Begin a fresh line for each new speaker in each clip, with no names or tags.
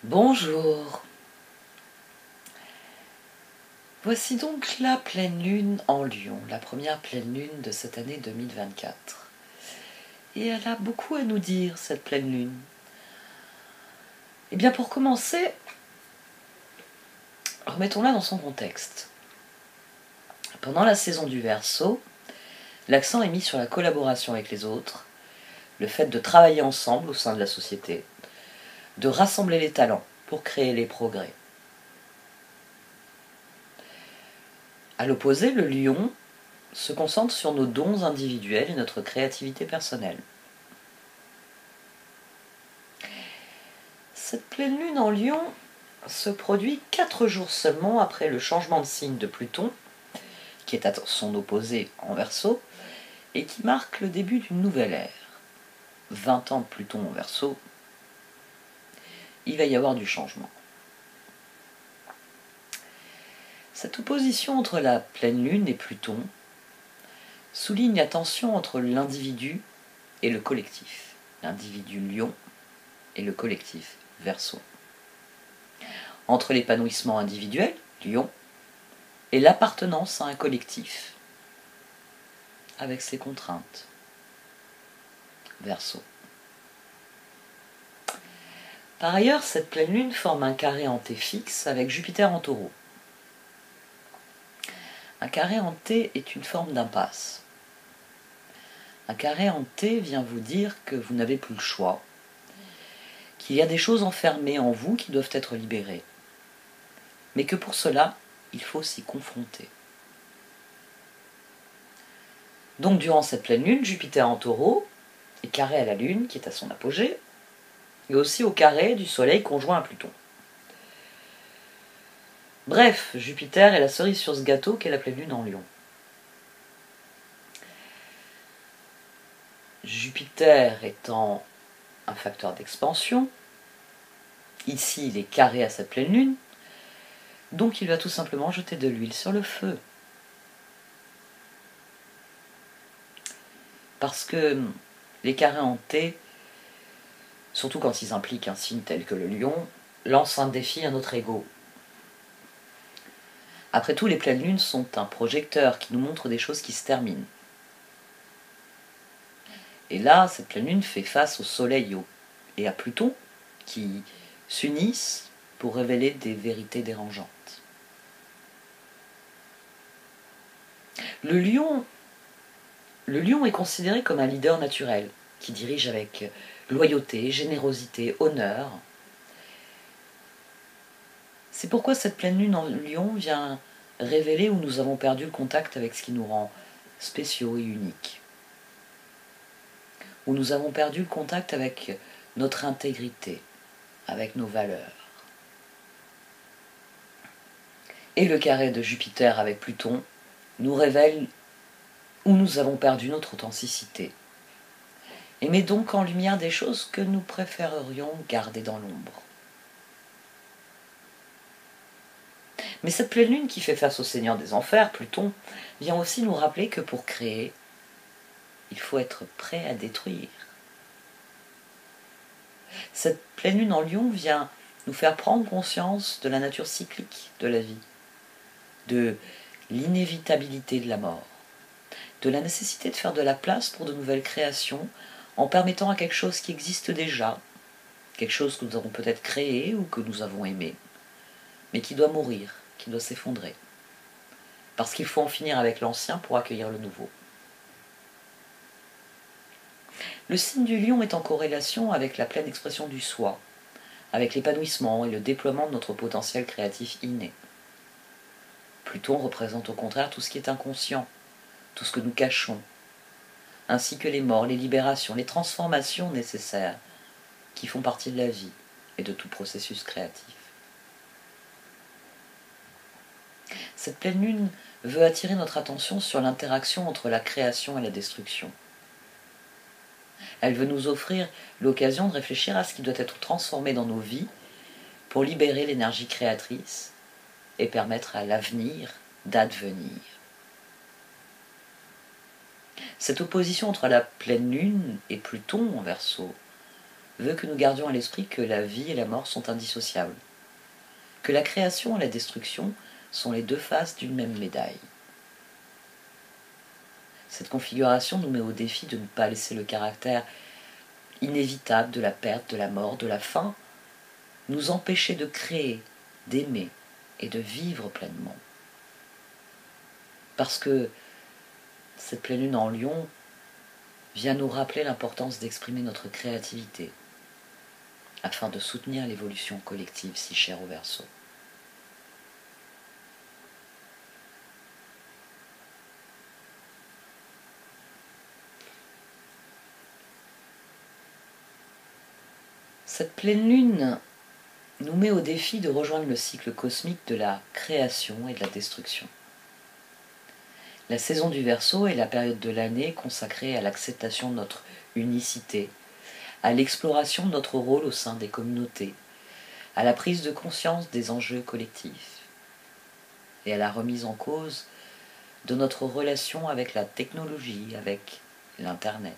Bonjour. Voici donc la pleine lune en Lion, la première pleine lune de cette année 2024. Et elle a beaucoup à nous dire, cette pleine lune. Eh bien, pour commencer, remettons-la dans son contexte. Pendant la saison du Verseau, l'accent est mis sur la collaboration avec les autres, le fait de travailler ensemble au sein de la société, de rassembler les talents pour créer les progrès. À l'opposé, le Lion se concentre sur nos dons individuels et notre créativité personnelle. Cette pleine lune en Lion se produit 4 jours seulement après le changement de signe de Pluton, qui est à son opposé en Verseau, et qui marque le début d'une nouvelle ère. 20 ans de Pluton en Verseau, il va y avoir du changement. Cette opposition entre la pleine lune et Pluton souligne la tension entre l'individu et le collectif, l'individu Lion et le collectif Verseau, entre l'épanouissement individuel, Lion, et l'appartenance à un collectif, avec ses contraintes, Verseau. Par ailleurs, cette pleine lune forme un carré en T fixe avec Jupiter en Taureau. Un carré en T est une forme d'impasse. Un carré en T vient vous dire que vous n'avez plus le choix, qu'il y a des choses enfermées en vous qui doivent être libérées, mais que pour cela, il faut s'y confronter. Donc durant cette pleine lune, Jupiter en Taureau est carré à la Lune, qui est à son apogée, et aussi au carré du Soleil conjoint à Pluton. Bref, Jupiter est la cerise sur ce gâteau qu'est la pleine lune en Lion. Jupiter étant un facteur d'expansion, ici il est carré à cette pleine lune, donc il va tout simplement jeter de l'huile sur le feu. Parce que les carrés en T, surtout quand ils impliquent un signe tel que le Lion, lancent un défi à notre ego. Après tout, les pleines lunes sont un projecteur qui nous montre des choses qui se terminent. Et là, cette pleine lune fait face au Soleil et à Pluton, qui s'unissent pour révéler des vérités dérangeantes. Le lion est considéré comme un leader naturel, qui dirige avec loyauté, générosité, honneur. C'est pourquoi cette pleine lune en Lion vient révéler où nous avons perdu le contact avec ce qui nous rend spéciaux et uniques. Où nous avons perdu le contact avec notre intégrité, avec nos valeurs. Et le carré de Jupiter avec Pluton nous révèle où nous avons perdu notre authenticité, et met donc en lumière des choses que nous préférerions garder dans l'ombre. Mais cette pleine lune qui fait face au Seigneur des Enfers, Pluton, vient aussi nous rappeler que pour créer, il faut être prêt à détruire. Cette pleine lune en Lion vient nous faire prendre conscience de la nature cyclique de la vie, de l'inévitabilité de la mort, de la nécessité de faire de la place pour de nouvelles créations en permettant à quelque chose qui existe déjà, quelque chose que nous avons peut-être créé ou que nous avons aimé, mais qui doit mourir, qui doit s'effondrer. Parce qu'il faut en finir avec l'ancien pour accueillir le nouveau. Le signe du lion est en corrélation avec la pleine expression du soi, avec l'épanouissement et le déploiement de notre potentiel créatif inné. Pluton représente au contraire tout ce qui est inconscient, tout ce que nous cachons, ainsi que les morts, les libérations, les transformations nécessaires qui font partie de la vie et de tout processus créatif. Cette pleine lune veut attirer notre attention sur l'interaction entre la création et la destruction. Elle veut nous offrir l'occasion de réfléchir à ce qui doit être transformé dans nos vies pour libérer l'énergie créatrice et permettre à l'avenir d'advenir. Cette opposition entre la pleine lune et Pluton en Verseau veut que nous gardions à l'esprit que la vie et la mort sont indissociables, que la création et la destruction sont les deux faces d'une même médaille. Cette configuration nous met au défi de ne pas laisser le caractère inévitable de la perte, de la mort, de la fin, nous empêcher de créer, d'aimer et de vivre pleinement. Parce que cette pleine lune en Lion vient nous rappeler l'importance d'exprimer notre créativité afin de soutenir l'évolution collective si chère au Verseau. Cette pleine lune nous met au défi de rejoindre le cycle cosmique de la création et de la destruction. La saison du Verseau est la période de l'année consacrée à l'acceptation de notre unicité, à l'exploration de notre rôle au sein des communautés, à la prise de conscience des enjeux collectifs et à la remise en cause de notre relation avec la technologie, avec l'Internet.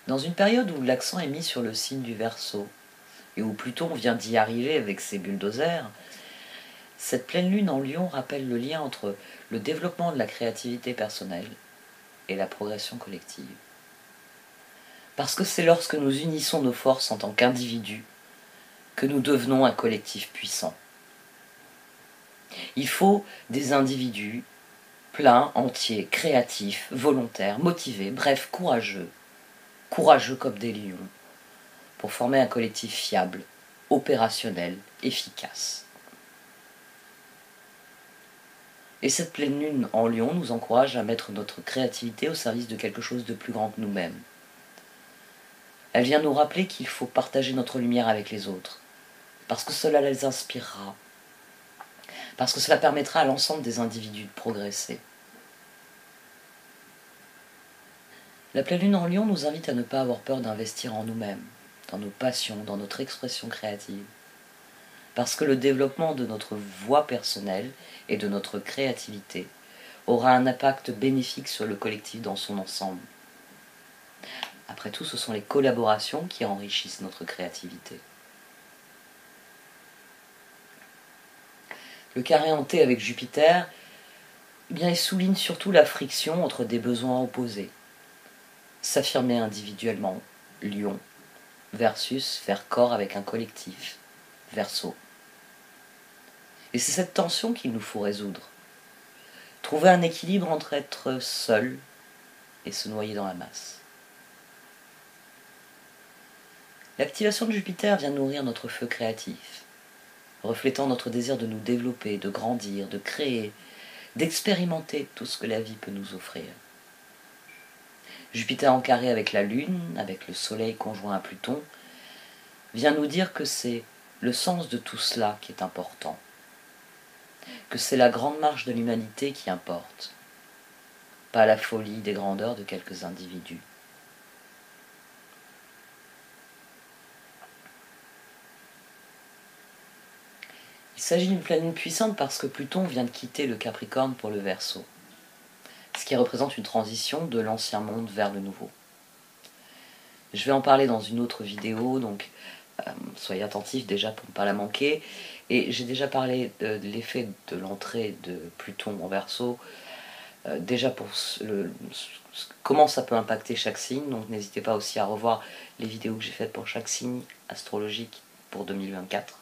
Dans une période où l'accent est mis sur le signe du Verseau, et où Pluton vient d'y arriver avec ses bulldozers, cette pleine lune en Lion rappelle le lien entre le développement de la créativité personnelle et la progression collective. Parce que c'est lorsque nous unissons nos forces en tant qu'individus que nous devenons un collectif puissant. Il faut des individus pleins, entiers, créatifs, volontaires, motivés, bref, courageux comme des lions, pour former un collectif fiable, opérationnel, efficace. Et cette pleine lune en Lion nous encourage à mettre notre créativité au service de quelque chose de plus grand que nous-mêmes. Elle vient nous rappeler qu'il faut partager notre lumière avec les autres, parce que cela les inspirera, parce que cela permettra à l'ensemble des individus de progresser. La pleine lune en Lion nous invite à ne pas avoir peur d'investir en nous-mêmes, dans nos passions, dans notre expression créative. Parce que le développement de notre voix personnelle et de notre créativité aura un impact bénéfique sur le collectif dans son ensemble. Après tout, ce sont les collaborations qui enrichissent notre créativité. Le carré hanté avec Jupiter, eh bien, il souligne surtout la friction entre des besoins opposés. S'affirmer individuellement, Lion, versus faire corps avec un collectif, Verseau. Et c'est cette tension qu'il nous faut résoudre. Trouver un équilibre entre être seul et se noyer dans la masse. L'activation de Jupiter vient nourrir notre feu créatif, reflétant notre désir de nous développer, de grandir, de créer, d'expérimenter tout ce que la vie peut nous offrir. Jupiter en carré avec la Lune, avec le Soleil conjoint à Pluton, vient nous dire que c'est le sens de tout cela qui est important, que c'est la grande marche de l'humanité qui importe, pas la folie des grandeurs de quelques individus. Il s'agit d'une pleine lune puissante parce que Pluton vient de quitter le Capricorne pour le Verseau, ce qui représente une transition de l'ancien monde vers le nouveau. Je vais en parler dans une autre vidéo, donc soyez attentifs déjà pour ne pas la manquer. Et j'ai déjà parlé de l'effet de l'entrée de Pluton en Verseau, déjà pour comment ça peut impacter chaque signe, donc n'hésitez pas aussi à revoir les vidéos que j'ai faites pour chaque signe astrologique pour 2024.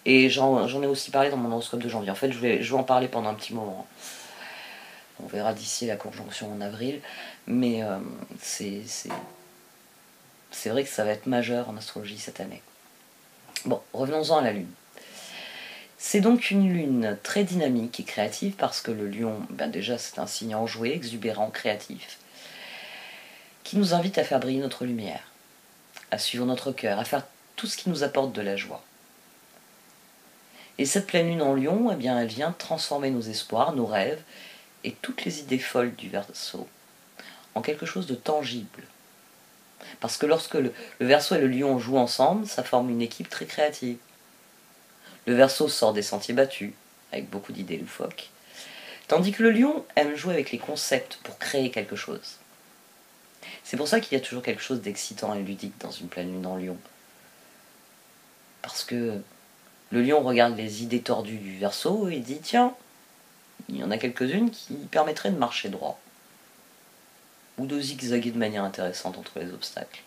Et j'en ai aussi parlé dans mon horoscope de janvier. En fait, je vais en parler pendant un petit moment. On verra d'ici la conjonction en avril, mais c'est vrai que ça va être majeur en astrologie cette année. Bon, revenons-en à la Lune. C'est donc une lune très dynamique et créative parce que le lion, ben déjà c'est un signe enjoué, exubérant, créatif, qui nous invite à faire briller notre lumière, à suivre notre cœur, à faire tout ce qui nous apporte de la joie. Et cette pleine lune en Lion, eh bien, elle vient transformer nos espoirs, nos rêves et toutes les idées folles du Verseau en quelque chose de tangible. Parce que lorsque le Verseau et le Lion jouent ensemble, ça forme une équipe très créative. Le Verseau sort des sentiers battus, avec beaucoup d'idées loufoques, tandis que le Lion aime jouer avec les concepts pour créer quelque chose. C'est pour ça qu'il y a toujours quelque chose d'excitant et ludique dans une pleine lune en Lion. Parce que le Lion regarde les idées tordues du Verseau et dit tiens, il y en a quelques-unes qui permettraient de marcher droit. Ou de zigzaguer de manière intéressante entre les obstacles.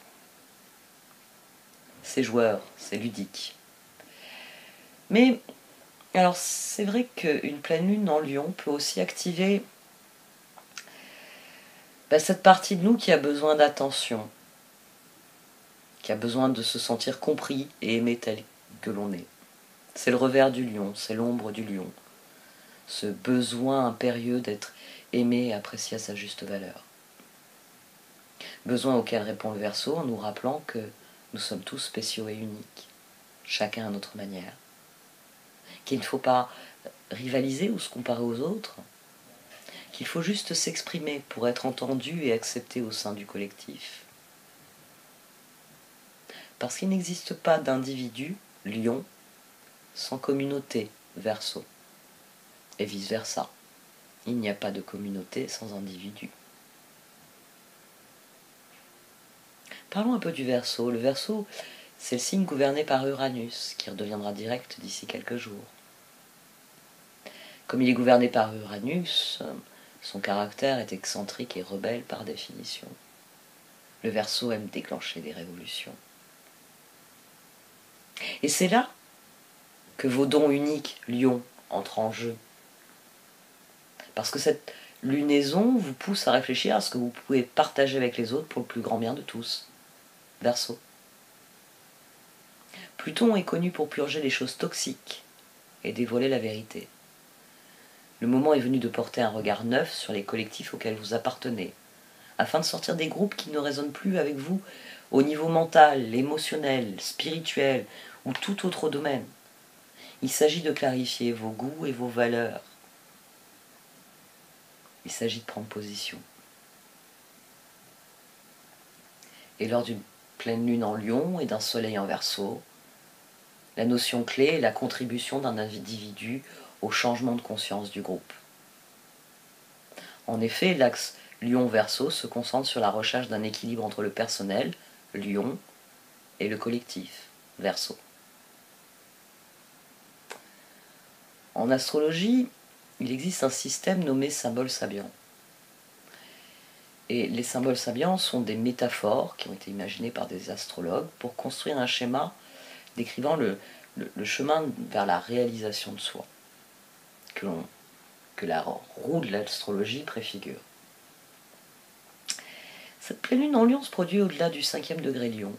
C'est joueur, c'est ludique. Mais, alors c'est vrai qu'une pleine lune en Lion peut aussi activer cette partie de nous qui a besoin d'attention, qui a besoin de se sentir compris et aimé tel que l'on est. C'est le revers du lion, c'est l'ombre du lion. Ce besoin impérieux d'être aimé et apprécié à sa juste valeur. Besoin auquel répond le Verseau en nous rappelant que nous sommes tous spéciaux et uniques, chacun à notre manière. Qu'il ne faut pas rivaliser ou se comparer aux autres, qu'il faut juste s'exprimer pour être entendu et accepté au sein du collectif. Parce qu'il n'existe pas d'individu, lion, sans communauté, Verseau. Et vice-versa. Il n'y a pas de communauté sans individu. Parlons un peu du Verseau. Le Verseau, c'est le signe gouverné par Uranus, qui redeviendra direct d'ici quelques jours. Comme il est gouverné par Uranus, son caractère est excentrique et rebelle par définition. Le Verseau aime déclencher des révolutions. Et c'est là que vos dons uniques, Lion, entrent en jeu. Parce que cette lunaison vous pousse à réfléchir à ce que vous pouvez partager avec les autres pour le plus grand bien de tous. Verseau. Pluton est connu pour purger les choses toxiques et dévoiler la vérité. Le moment est venu de porter un regard neuf sur les collectifs auxquels vous appartenez, afin de sortir des groupes qui ne résonnent plus avec vous au niveau mental, émotionnel, spirituel ou tout autre domaine. Il s'agit de clarifier vos goûts et vos valeurs. Il s'agit de prendre position. Et lors d'une pleine lune en Lion et d'un soleil en Verseau, la notion clé est la contribution d'un individu au changement de conscience du groupe. En effet, l'axe Lion-Verseau se concentre sur la recherche d'un équilibre entre le personnel, Lion, et le collectif, Verseau. En astrologie, il existe un système nommé symbole sabian. Et les symboles sabians sont des métaphores qui ont été imaginées par des astrologues pour construire un schéma décrivant le chemin vers la réalisation de soi, que la roue de l'astrologie préfigure. Cette pleine lune en Lion se produit au-delà du 5e degré Lion,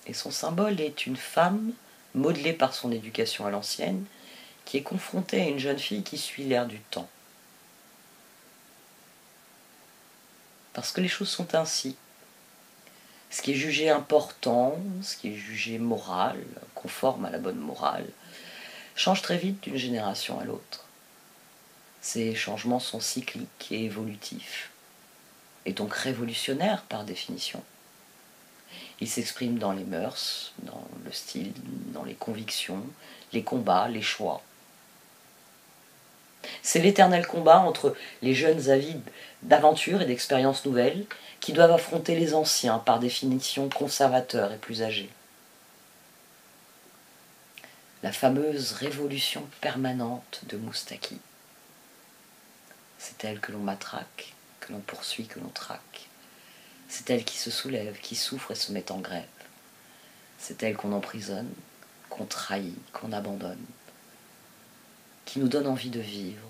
et son symbole est une femme modelée par son éducation à l'ancienne, qui est confrontée à une jeune fille qui suit l'air du temps. Parce que les choses sont ainsi. Ce qui est jugé important, ce qui est jugé moral, conforme à la bonne morale, change très vite d'une génération à l'autre. Ces changements sont cycliques et évolutifs, et donc révolutionnaires par définition. Ils s'expriment dans les mœurs, dans le style, dans les convictions, les combats, les choix. C'est l'éternel combat entre les jeunes avides d'aventures et d'expériences nouvelles qui doivent affronter les anciens, par définition conservateurs et plus âgés. La fameuse révolution permanente de Moustaki. C'est elle que l'on matraque, que l'on poursuit, que l'on traque. C'est elle qui se soulève, qui souffre et se met en grève. C'est elle qu'on emprisonne, qu'on trahit, qu'on abandonne, qui nous donne envie de vivre,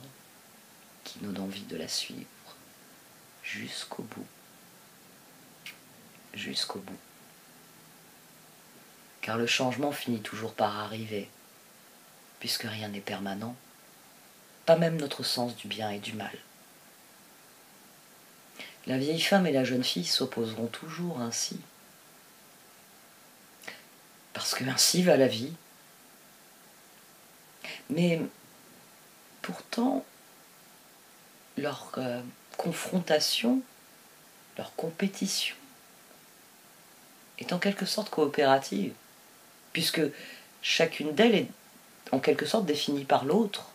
qui nous donne envie de la suivre, jusqu'au bout. Jusqu'au bout. Car le changement finit toujours par arriver, puisque rien n'est permanent, pas même notre sens du bien et du mal. La vieille femme et la jeune fille s'opposeront toujours ainsi, parce que ainsi va la vie. Mais pourtant, leur confrontation, leur compétition est en quelque sorte coopérative, puisque chacune d'elles est en quelque sorte définie par l'autre.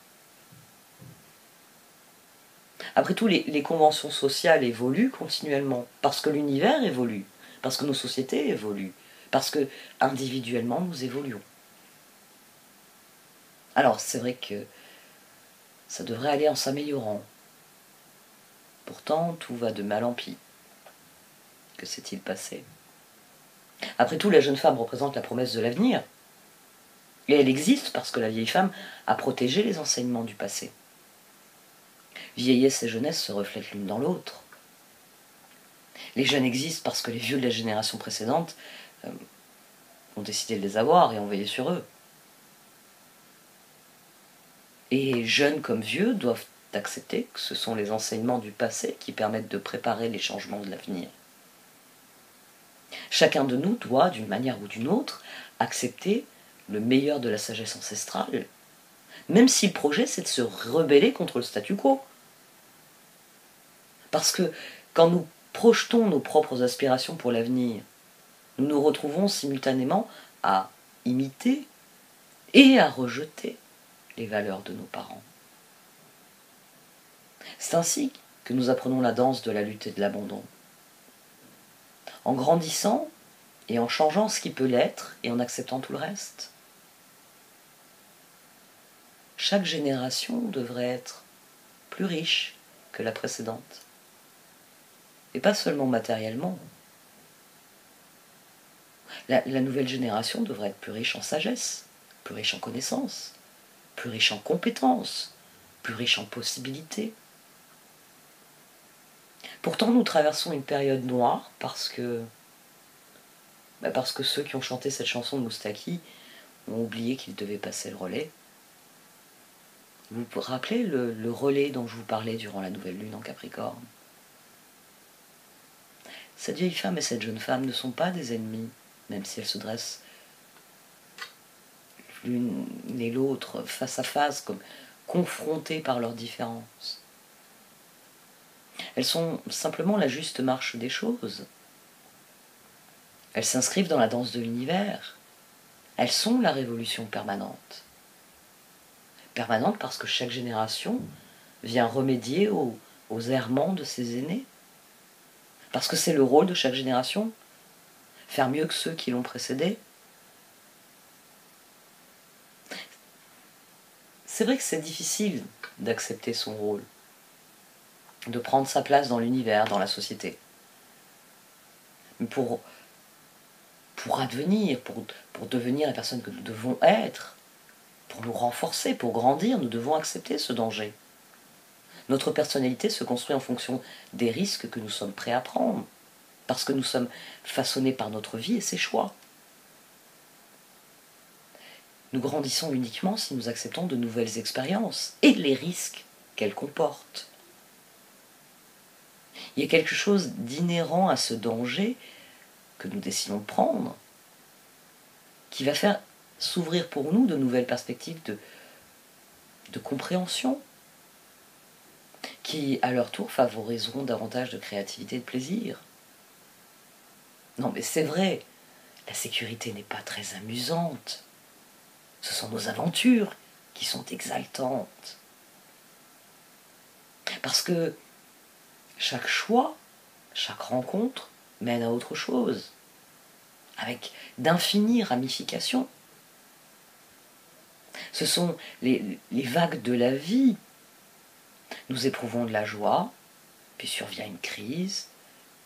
Après tout, les conventions sociales évoluent continuellement, parce que l'univers évolue, parce que nos sociétés évoluent, parce que individuellement nous évoluons. Alors c'est vrai que ça devrait aller en s'améliorant. Pourtant, tout va de mal en pis. Que s'est-il passé? Après tout, la jeune femme représente la promesse de l'avenir. Et elle existe parce que la vieille femme a protégé les enseignements du passé. Vieillesse et jeunesse se reflètent l'une dans l'autre. Les jeunes existent parce que les vieux de la génération précédente ont décidé de les avoir et ont veillé sur eux. Et jeunes comme vieux doivent accepter que ce sont les enseignements du passé qui permettent de préparer les changements de l'avenir. Chacun de nous doit, d'une manière ou d'une autre, accepter le meilleur de la sagesse ancestrale, même si le projet c'est de se rebeller contre le statu quo. Parce que quand nous projetons nos propres aspirations pour l'avenir, nous nous retrouvons simultanément à imiter et à rejeter les valeurs de nos parents. C'est ainsi que nous apprenons la danse de la lutte et de l'abandon. En grandissant et en changeant ce qui peut l'être et en acceptant tout le reste. Chaque génération devrait être plus riche que la précédente. Et pas seulement matériellement. La nouvelle génération devrait être plus riche en sagesse, plus riche en connaissances, plus riche en compétences, plus riche en possibilités. Pourtant, nous traversons une période noire parce que ceux qui ont chanté cette chanson de Moustaki ont oublié qu'ils devaient passer le relais. Vous vous rappelez le relais dont je vous parlais durant la nouvelle lune en Capricorne? Cette vieille femme et cette jeune femme ne sont pas des ennemis, même si elles se dressent l'une et l'autre face à face, comme confrontées par leurs différences. Elles sont simplement la juste marche des choses. Elles s'inscrivent dans la danse de l'univers. Elles sont la révolution permanente. Permanente parce que chaque génération vient remédier aux errements de ses aînés. Parce que c'est le rôle de chaque génération, faire mieux que ceux qui l'ont précédé. C'est vrai que c'est difficile d'accepter son rôle, de prendre sa place dans l'univers, dans la société. Mais pour advenir, pour devenir la personne que nous devons être, pour nous renforcer, pour grandir, nous devons accepter ce danger. Notre personnalité se construit en fonction des risques que nous sommes prêts à prendre, parce que nous sommes façonnés par notre vie et ses choix. Nous grandissons uniquement si nous acceptons de nouvelles expériences et les risques qu'elles comportent. Il y a quelque chose d'inhérent à ce danger que nous décidons de prendre, qui va faire s'ouvrir pour nous de nouvelles perspectives de compréhension, qui à leur tour favoriseront davantage de créativité et de plaisir. Non mais c'est vrai, la sécurité n'est pas très amusante. Ce sont nos aventures qui sont exaltantes. Parce que chaque choix, chaque rencontre mène à autre chose, avec d'infinies ramifications. Ce sont les vagues de la vie. Nous éprouvons de la joie, puis survient une crise,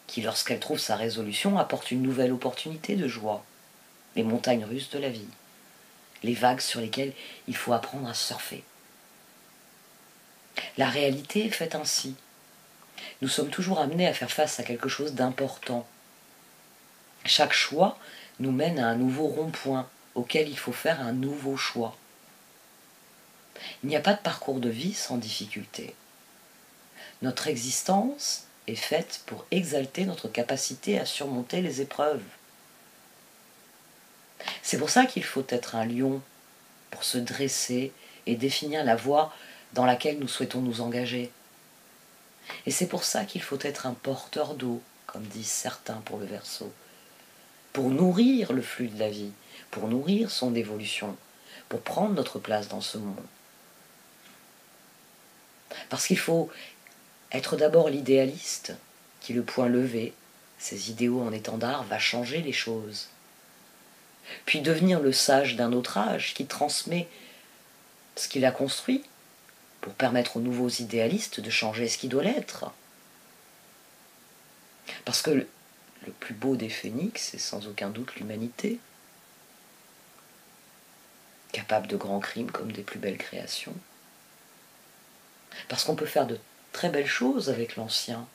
qui, lorsqu'elle trouve sa résolution, apporte une nouvelle opportunité de joie. Les montagnes russes de la vie, les vagues sur lesquelles il faut apprendre à surfer. La réalité est faite ainsi. Nous sommes toujours amenés à faire face à quelque chose d'important. Chaque choix nous mène à un nouveau rond-point auquel il faut faire un nouveau choix. Il n'y a pas de parcours de vie sans difficulté. Notre existence est faite pour exalter notre capacité à surmonter les épreuves. C'est pour ça qu'il faut être un lion pour se dresser et définir la voie dans laquelle nous souhaitons nous engager. Et c'est pour ça qu'il faut être un porteur d'eau, comme disent certains pour le Verseau, pour nourrir le flux de la vie, pour nourrir son évolution, pour prendre notre place dans ce monde. Parce qu'il faut Être d'abord l'idéaliste, qui le poing levé, ses idéaux en étendard, va changer les choses. Puis devenir le sage d'un autre âge, qui transmet ce qu'il a construit, pour permettre aux nouveaux idéalistes de changer ce qui doit l'être. Parce que le plus beau des phénix, c'est sans aucun doute l'humanité, capable de grands crimes comme des plus belles créations. Parce qu'on peut faire de très belles choses avec l'ancien.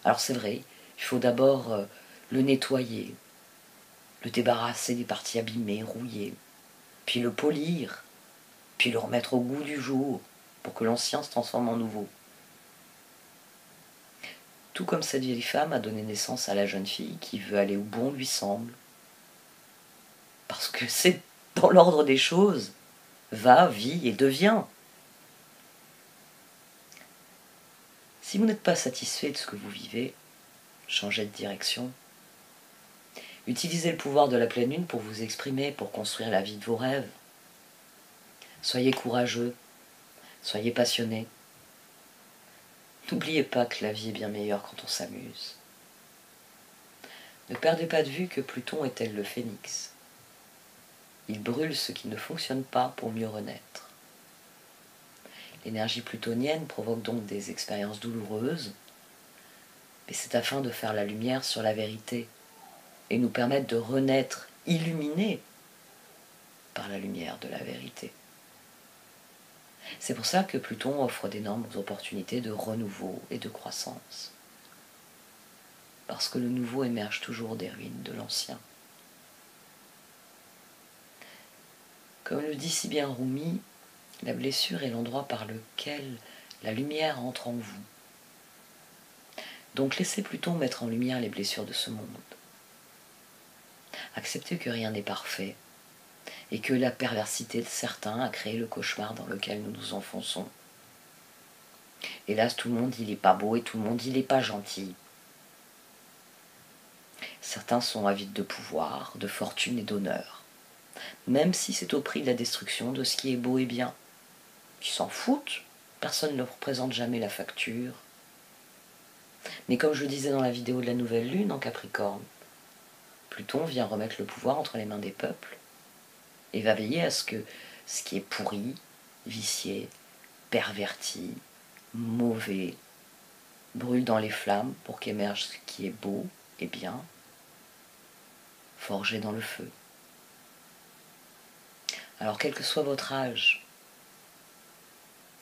Alors c'est vrai, il faut d'abord le nettoyer, le débarrasser des parties abîmées, rouillées, puis le polir, puis le remettre au goût du jour, pour que l'ancien se transforme en nouveau. Tout comme cette vieille femme a donné naissance à la jeune fille qui veut aller où bon lui semble. Parce que c'est dans l'ordre des choses, va, vit et devient. Si vous n'êtes pas satisfait de ce que vous vivez, changez de direction. Utilisez le pouvoir de la pleine lune pour vous exprimer, pour construire la vie de vos rêves. Soyez courageux, soyez passionné. N'oubliez pas que la vie est bien meilleure quand on s'amuse. Ne perdez pas de vue que Pluton est tel le phénix. Il brûle ce qui ne fonctionne pas pour mieux renaître. L'énergie plutonienne provoque donc des expériences douloureuses, mais c'est afin de faire la lumière sur la vérité et nous permettre de renaître illuminés par la lumière de la vérité. C'est pour ça que Pluton offre d'énormes opportunités de renouveau et de croissance. Parce que le nouveau émerge toujours des ruines de l'ancien. Comme le dit si bien Rumi, la blessure est l'endroit par lequel la lumière entre en vous. Donc laissez Pluton mettre en lumière les blessures de ce monde. Acceptez que rien n'est parfait et que la perversité de certains a créé le cauchemar dans lequel nous nous enfonçons. Hélas, tout le monde il n'est pas beau et tout le monde il n'est pas gentil. Certains sont avides de pouvoir, de fortune et d'honneur, même si c'est au prix de la destruction de ce qui est beau et bien. Ils s'en foutent, personne ne leur représente jamais la facture. Mais comme je le disais dans la vidéo de la nouvelle lune en Capricorne, Pluton vient remettre le pouvoir entre les mains des peuples et va veiller à ce que ce qui est pourri, vicié, perverti, mauvais, brûle dans les flammes pour qu'émerge ce qui est beau et bien, forgé dans le feu. Alors quel que soit votre âge,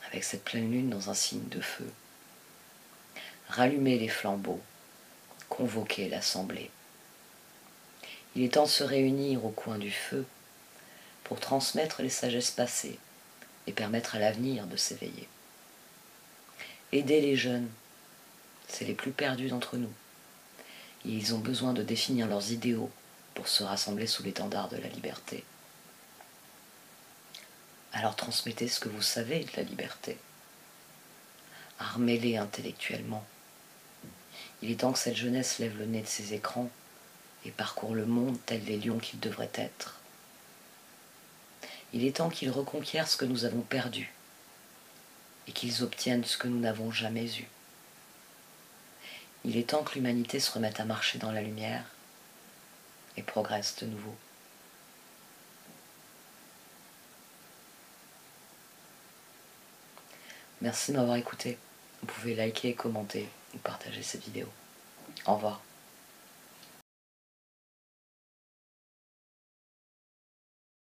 avec cette pleine lune dans un signe de feu, rallumez les flambeaux, convoquez l'assemblée. Il est temps de se réunir au coin du feu pour transmettre les sagesses passées et permettre à l'avenir de s'éveiller. Aidez les jeunes, c'est les plus perdus d'entre nous. Et ils ont besoin de définir leurs idéaux pour se rassembler sous l'étendard de la liberté. Alors transmettez ce que vous savez de la liberté. Armez-les intellectuellement. Il est temps que cette jeunesse lève le nez de ses écrans et parcourt le monde tels les lions qu'ils devraient être. Il est temps qu'ils reconquièrent ce que nous avons perdu et qu'ils obtiennent ce que nous n'avons jamais eu. Il est temps que l'humanité se remette à marcher dans la lumière et progresse de nouveau. Merci de m'avoir écouté. Vous pouvez liker, commenter ou partager cette vidéo. Au revoir.